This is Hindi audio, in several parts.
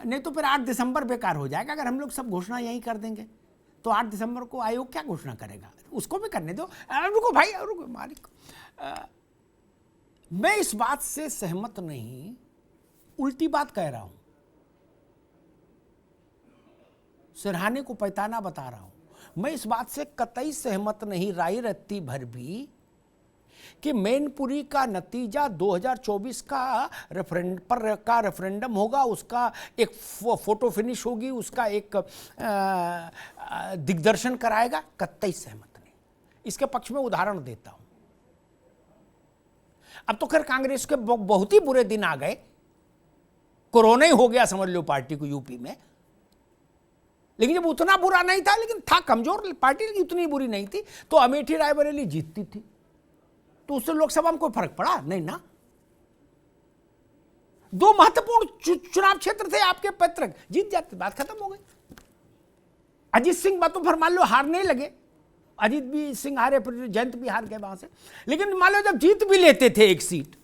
नहीं तो फिर 8 दिसंबर बेकार हो जाएगा। अगर हम लोग सब घोषणा यही कर देंगे तो 8 दिसंबर को आयोग क्या घोषणा करेगा, उसको भी करने दो। रुको भाई, रुको मालिक, मैं इस बात से सहमत नहीं, उल्टी बात कह रहा हूं, सिरहाने को पैताना बता रहा हूं। मैं इस बात से कतई सहमत नहीं राई रत्ती भर भी कि मैनपुरी का नतीजा 2024 का रेफरेंडम होगा, उसका एक फोटो फिनिश होगी, उसका एक दिग्दर्शन कराएगा, कतई सहमत नहीं। इसके पक्ष में उदाहरण देता हूं। अब तो खैर कांग्रेस के बहुत ही बुरे दिन आ गए, कोरोना ही हो गया समझ लो पार्टी को यूपी में, लेकिन जब उतना बुरा नहीं था, लेकिन था कमजोर पार्टी, लेकिन उतनी बुरी नहीं थी, तो अमेठी रायबरेली जीतती थी, तो उससे लोकसभा में कोई फर्क पड़ा नहीं ना। 2 महत्वपूर्ण चुनाव क्षेत्र थे आपके पैतृक, जीत जाते, बात खत्म हो गई। अजीत सिंह बातों पर मान लो हारने लगे, अजीत भी सिंह हारे, फिर जयंत भी हार गए वहां से, लेकिन मान लो जब जीत भी लेते थे एक सीट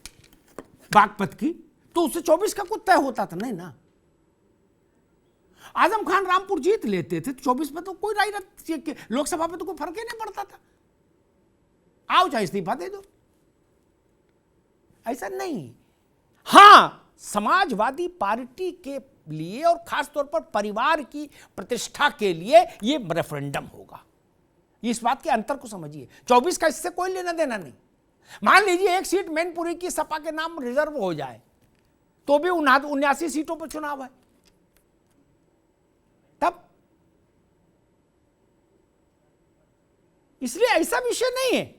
बागपत की, तो उससे 24 का कुछ तय होता था नहीं ना। आजम खान रामपुर जीत लेते थे, 24 में तो कोई राय, लोकसभा में तो कोई फर्क ही नहीं पड़ता था, आओ चाहे इस्तीफा दे दो, ऐसा नहीं। हां, समाजवादी पार्टी के लिए और खासतौर पर परिवार की प्रतिष्ठा के लिए यह रेफरेंडम होगा, इस बात के अंतर को समझिए। 24 का इससे कोई लेना देना नहीं। मान लीजिए एक सीट मैनपुरी की सपा के नाम रिजर्व हो जाए, तो भी 79 सीटों पर चुनाव है, तब इसलिए ऐसा विषय नहीं है,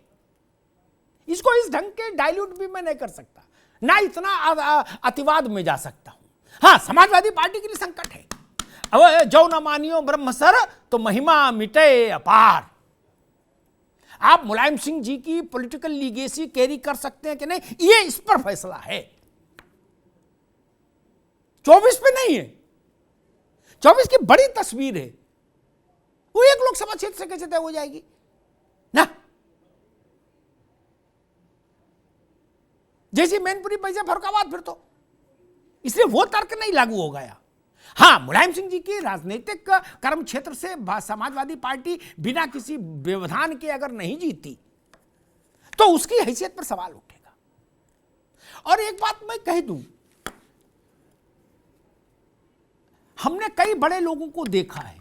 इसको इस ढंग के डाइल्यूट भी मैं नहीं कर सकता, ना इतना अतिवाद में जा सकता हूं। हां, समाजवादी पार्टी के लिए संकट है। अब जो न मानियो ब्रह्म सर तो महिमा मिटे अपार। आप मुलायम सिंह जी की पॉलिटिकल लीगेसी कैरी कर सकते हैं कि नहीं, ये इस पर फैसला है, 24 पे नहीं है। 24 की बड़ी तस्वीर है, वो एक लोकसभा क्षेत्र से कैसे तय हो जाएगी ना। जैसी मैनपुरी पैसे फर्रुखाबाद, फिर तो इसलिए वो तर्क नहीं लागू हो गया। हां, मुलायम सिंह जी की राजनीतिक कर्म क्षेत्र से समाजवादी पार्टी बिना किसी व्यवधान के अगर नहीं जीती तो उसकी हैसियत पर सवाल उठेगा। और एक बात मैं कह दूं, हमने कई बड़े लोगों को देखा है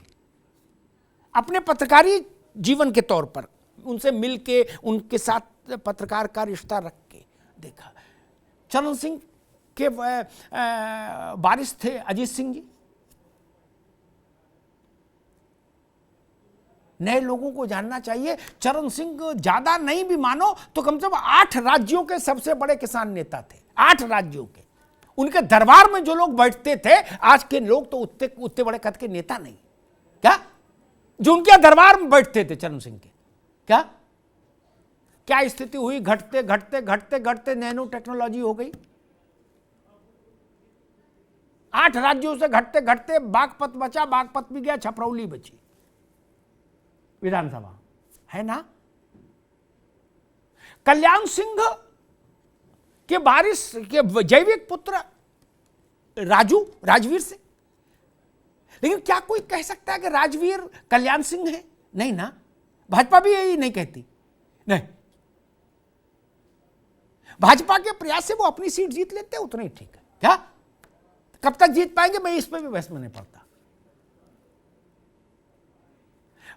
अपने पत्रकारी जीवन के तौर पर, उनसे मिलके उनके साथ पत्रकार का रिश्ता रख के देखा। चरण सिंह के वारिस थे अजीत सिंह जी। नए लोगों को जानना चाहिए, चरण सिंह ज्यादा नहीं भी मानो तो कम से कम 8 राज्यों के सबसे बड़े किसान नेता थे, 8 राज्यों के। उनके दरबार में जो लोग बैठते थे, आज के लोग तो उतने बड़े कद के नेता नहीं, क्या जो उनके दरबार में बैठते थे चरण सिंह के, क्या स्थिति हुई, घटते घटते घटते घटते नैनो टेक्नोलॉजी हो गई। 8 राज्यों से घटते घटते बागपत बचा, बागपत भी गया, छपरौली बची विधानसभा, है ना। कल्याण सिंह के वारिस के जैविक पुत्र राजवीर से, लेकिन क्या कोई कह सकता है कि राजवीर कल्याण सिंह है? नहीं ना, भाजपा भी यही नहीं कहती। नहीं, भाजपा के प्रयास से वो अपनी सीट जीत लेते हैं, उतना ही ठीक है। क्या कब तक जीत पाएंगे, मैं इस पर भी बहस में नहीं पड़ता।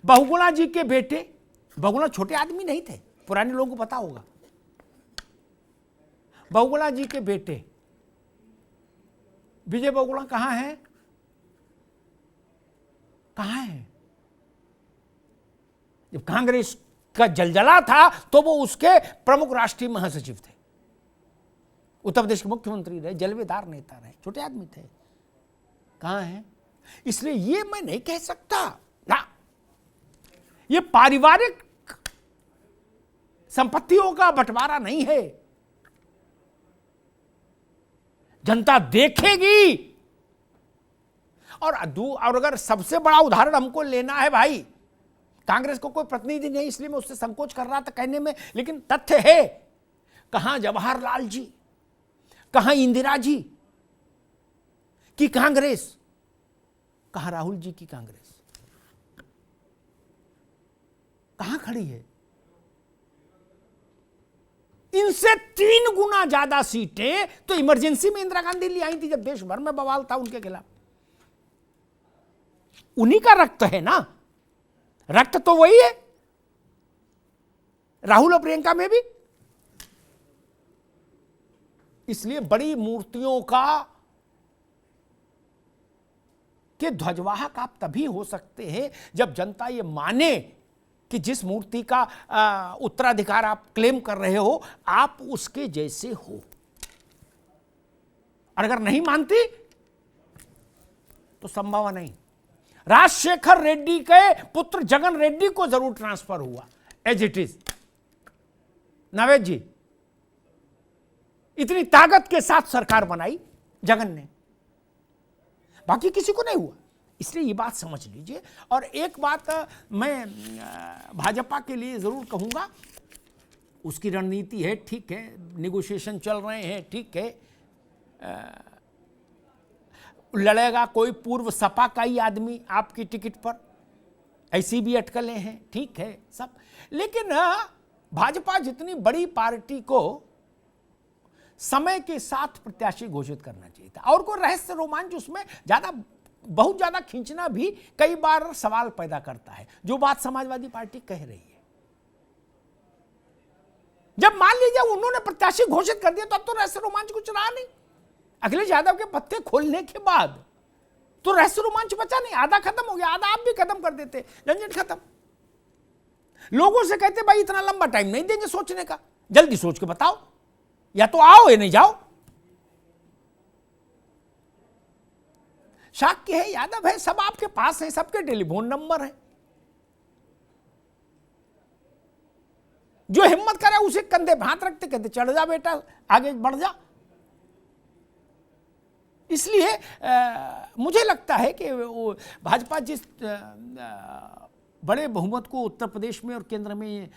बहुगुणा जी के बेटे, बहुगुणा छोटे आदमी नहीं थे, पुराने लोगों को पता होगा। बहुगुणा जी के बेटे विजय बहुगुणा कहां है? कहां है? जब कांग्रेस का जलजला था तो वो उसके प्रमुख राष्ट्रीय महासचिव थे, उत्तर प्रदेश के मुख्यमंत्री रहे, जलवेदार नेता रहे, छोटे आदमी थे। कहां है? इसलिए ये मैं नहीं कह सकता ना, ये पारिवारिक संपत्तियों का बंटवारा नहीं है। जनता देखेगी। और अगर सबसे बड़ा उदाहरण हमको लेना है भाई, कांग्रेस को कोई प्रतिनिधि नहीं इसलिए मैं उससे संकोच कर रहा था कहने में, लेकिन तथ्य है, कहां जवाहरलाल जी, कहां इंदिरा जी की कांग्रेस कहां राहुल जी की कांग्रेस, कहां खड़ी है? इनसे 3 गुना ज्यादा सीटें तो इमरजेंसी में इंदिरा गांधी ले आई थी जब देश भर में बवाल था उनके खिलाफ। उन्हीं का रक्त है ना, रक्त तो वही है राहुल और प्रियंका में भी। इसलिए बड़ी मूर्तियों का के ध्वजवाहक आप तभी हो सकते हैं जब जनता ये माने कि जिस मूर्ति का उत्तराधिकार आप क्लेम कर रहे हो आप उसके जैसे हो। और अगर नहीं मानती तो संभव नहीं। राजशेखर रेड्डी के पुत्र जगन रेड्डी को जरूर ट्रांसफर हुआ एज इट इज। नावेद जी, इतनी ताकत के साथ सरकार बनाई जगन ने, बाकी किसी को नहीं हुआ। इसलिए ये बात समझ लीजिए। और एक बात मैं भाजपा के लिए जरूर कहूंगा, उसकी रणनीति है, ठीक है, निगोशिएशन चल रहे हैं, ठीक है, लड़ेगा कोई पूर्व सपा का ही आदमी आपकी टिकट पर, ऐसी भी अटकलें हैं, ठीक है सब। लेकिन भाजपा जितनी बड़ी पार्टी को समय के साथ प्रत्याशी घोषित करना चाहिए था, और कोई रहस्य रोमांच उसमें बहुत ज्यादा खींचना भी कई बार सवाल पैदा करता है, जो बात समाजवादी पार्टी कह रही है। जब मान लीजिए उन्होंने प्रत्याशी घोषित कर दिया तो अब तो रहस्य रोमांच कुछ रहा नहीं। अखिलेश यादव के पत्ते खोलने के बाद तो रहस्य रोमांच बचा नहीं, आधा खत्म हो गया, आधा आप भी खत्म कर देते, झंझट खत्म। लोगों से कहते भाई इतना लंबा टाइम नहीं देंगे सोचने का, जल्दी सोच के बताओ, या तो आओ या नहीं जाओ। शाक्य है, यादव है, सब आपके पास है, सबके टेलीफोन नंबर है। जो हिम्मत करे उसे कंधे पे हाथ रखते कहते चढ़ जा बेटा, आगे बढ़ जा। इसलिए मुझे लगता है कि भाजपा जिस बड़े बहुमत को उत्तर प्रदेश में और केंद्र में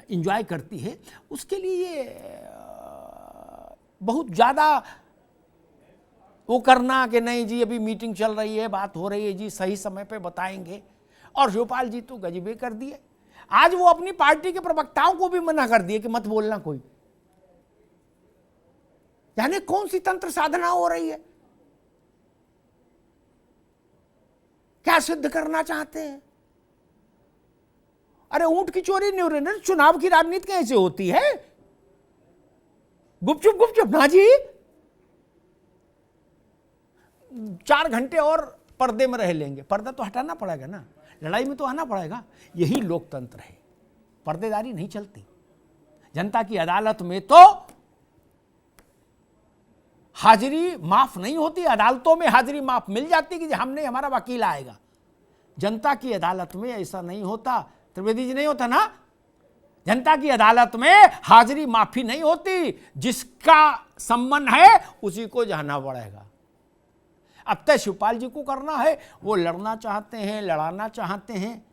एंजॉय करती है, उसके लिए ये बहुत ज़्यादा वो करना कि नहीं जी अभी मीटिंग चल रही है, बात हो रही है जी, सही समय पे बताएंगे। और शिवपाल जी तो गजबे कर दिए, आज वो अपनी पार्टी के प्रवक्ताओं को भी मना कर दिए कि मत बोलना कोई। यानी कौन सी तंत्र साधना हो रही है, क्या सिद्ध करना चाहते हैं? अरे ऊंट की चोरी नहीं हो रही, चुनाव की राजनीति कैसे होती है? गुपचुप गुपचुप ना जी, 4 घंटे और पर्दे में रह लेंगे। पर्दा तो हटाना पड़ेगा ना, लड़ाई में तो आना पड़ेगा। यही लोकतंत्र है, पर्देदारी नहीं चलती। जनता की अदालत में तो हाजिरी माफ नहीं होती, अदालतों में हाजिरी माफ मिल जाती कि हमने, हमारा वकील आएगा। जनता की अदालत में ऐसा नहीं होता, त्रिवेदी जी, नहीं होता ना। जनता की अदालत में हाजिरी माफी नहीं होती, जिसका संबंध है उसी को जाना पड़ेगा। अब तय शिवपाल जी को करना है, वो लड़ना चाहते हैं, लड़ाना चाहते हैं,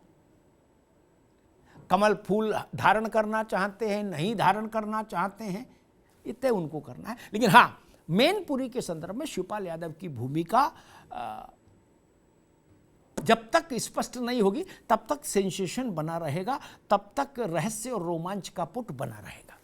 कमल फूल धारण करना चाहते हैं, नहीं धारण करना चाहते हैं, इतने उनको करना है। लेकिन हाँ, मैनपुरी के संदर्भ में शिवपाल यादव की भूमिका जब तक स्पष्ट नहीं होगी तब तक सेंसेशन बना रहेगा, तब तक रहस्य और रोमांच का पुट बना रहेगा।